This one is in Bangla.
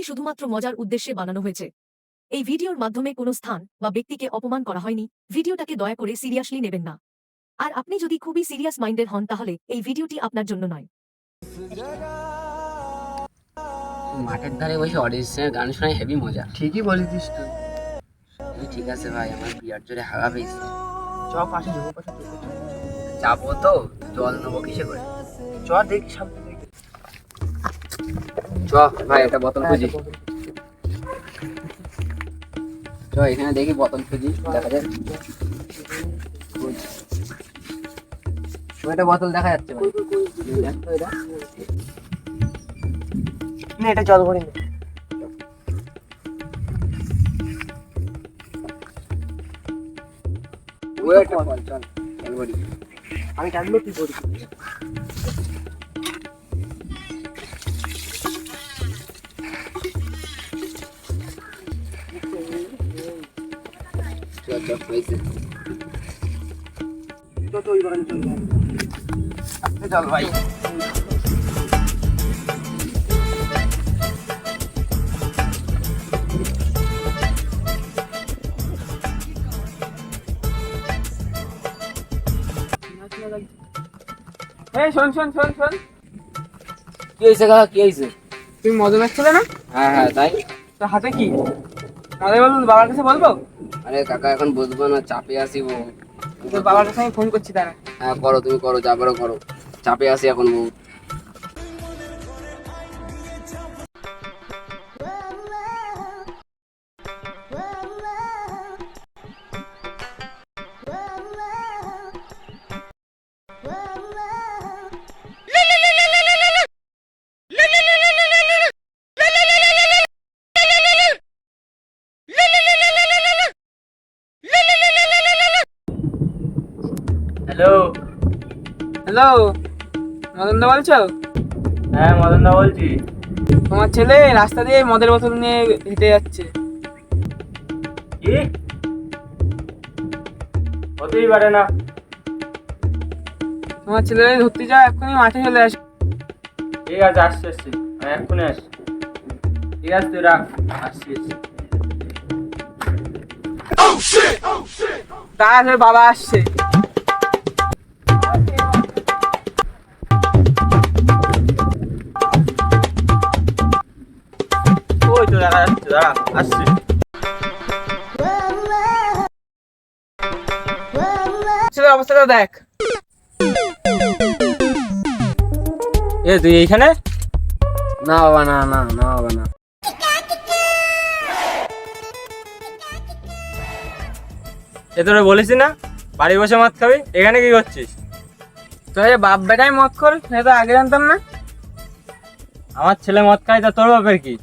শুধুমাত্র মজার উদ্দেশ্যে বানানো হয়েছে। এই ভিডিওর মাধ্যমে কোনো স্থান বা ব্যক্তিকে অপমান করা হয়নি। ভিডিওটাকে দয়া করে সিরিয়াসলি নেবেন না। আর আপনি যদি খুবই সিরিয়াস মাইন্ডের হন তাহলে এই ভিডিওটি আপনার জন্য নয়। মাঠের ধারে বসে অরিজিৎ সিং এর গান শোনায় হেভি মজা। ঠিকই বলেছিস তুই। ঠিক আছে ভাই, আমার বিরাট জোরে হাওয়া পেয়েছে। চ পাশে যাবো, পাশে যাবো তো, জল নেবো কিসে করে? চ দেখি সামনে দেখি। চ ভাই, একটা বোতল খুঁজি। চ এখানে দেখি বোতল খুঁজি, দেখা যায়। একটা বোতল দেখা যাচ্ছে ভাই। দেখ তো এটা। না এটা জল ভরি না। ওয়েট কর, চল এলবডি। আমি টানবো, তুই ভরি। চল চল হয়েছে। তো ওই বাগানে চল। চল ভাই। এই শোন শোন শোন শোন, কি হয়েছে কাকা, কি হয়েছে? তুমি মদন এসছিলে না? হ্যাঁ হ্যাঁ তাই। তোর হাতে কি মদের বলবো? বাবার কাছে বলবো? আরে কাকা এখন বুঝবো না, চাপে আসিব। তোর বাবার কাছে আমি ফোন করছি, তারা। হ্যাঁ করো, তুমি করো, যা পারো করো। চাপে আসি এখন বহুত। হ্যালো হ্যালো, মদন দা বলছো? হ্যাঁ মদন দা বলছি। তোমার ছেলে রাস্তা দিয়ে মদের বোতল নিয়ে হেঁটে যাচ্ছে। কি? হতেই পারে না। তোমার ছেলে ধরতে যাও, এক্ষুনি মাঠে চলে আসে। ঠিক আছে, আসছি আসছি, আমি এক্ষুনি আসছি। ঠিক আছে তুই রাখ, আসছি আসছি। তার বাবা আসছে। ওই তো দেখা যাচ্ছে, দাঁড়া আসছি। ছেলের অবস্থাটা দেখ। এ তুই এইখানে? না বাবা, না না না বাবা না। এ তোরে বলেছি না বাড়ি বসে মদ খাবি, এখানে কি করছিস? তো এই বাপ বেটাই মদ খোর, সেটা তো আগে জানতাম না। আমার ছেলে মদ খায়, তা তোর বাপের কি?